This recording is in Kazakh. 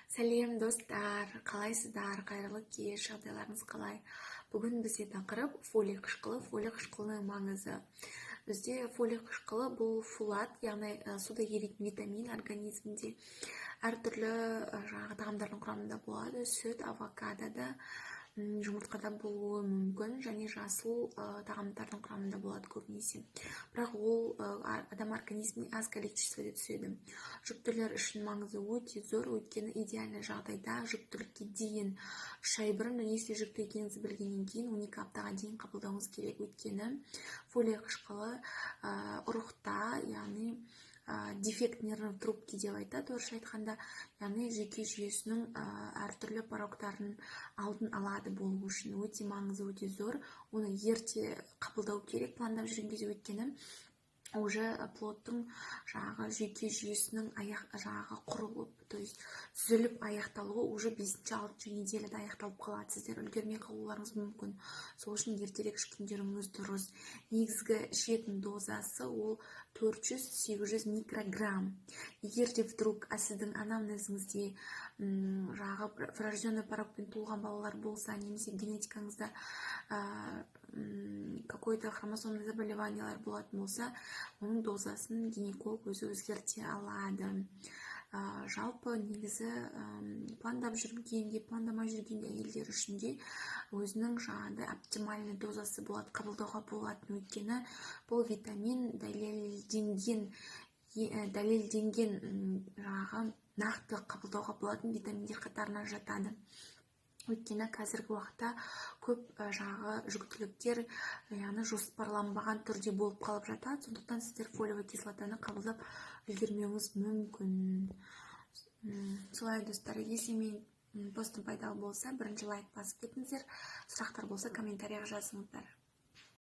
Сәлем достар, қалайсыздар, қайырлы кеш, жағдайларыңыз қалай? Бүгін бізде тақырып фолий қышқылы, фолий қышқылының маңызы. Бізде фолий қышқылы бұл фолат, яғни суда еритін витамин организмде әртүрлі тағамдардың құрамында болады. Сүт, авокадода, жұмыртқада болуы мүмкін, және жасыл тағамдардың құрамында болады көбінесе. Бірақ ол адам организміне аз количествода түседі. Жүктілер үшін маңызы өте зор, өйткені идеальный жағдайда жүктілікке дейін 3 ай бұрын, если жүкті екеніңізді білгеннен кейін 12 аптаға дейін қабылдауыңыз керек. Өйткені фолий қышқылы ұрықта, яғни дефект нервный трубки деп айтады орысша айтқанда, яғни жүйке жүйесінің әртүрлі порогтарын алдын алады болу үшін. Өте маңызы өте зор, оны ерте қабылдау керек пландап жүрген кезде, өйткені уже плоттың жүйке жүйесінің құрылып, то есть түзіліп аяқталуы уже 5-6 неделяда аяқталып қалады. Сіздер үлгермей қалуларыңыз мүмкін. Сол үшін ертерек ішкендеріңіз дұрыс. Негізгі ішетін дозасы ол 400-800 микрограмм. Егер де вдруг сіздің анамнезіңізде врожденный порокпен туылған балалар болса, немесе генетикаңызда какой-то хромосомный заболеваниялар болатын болса, оның дозасын гинеколог өзі өзгерте алады. Жалпы негізі пландап жүргенде, пландамай жүргенде әйелдер үшін де өзінің оптимальный дозасы болады, қабылдауға болатын. Өйткені бұл витамин дәлелденген нақты қабылдауға болатын витаминдер қатарына жатады. Өйткені қазіргі уақытта көп жүктіліктер жоспарланбаған түрде болып қалып жатады. Сондықтан сіздер фолиевый кислотаны қабылдап үлгермеуіңіз мүмкін. Солай достар, если мен постым пайдалы болса, бірінші лайк басып кетіңіздер. Сұрақтар болса комментарияға жазыңыздар.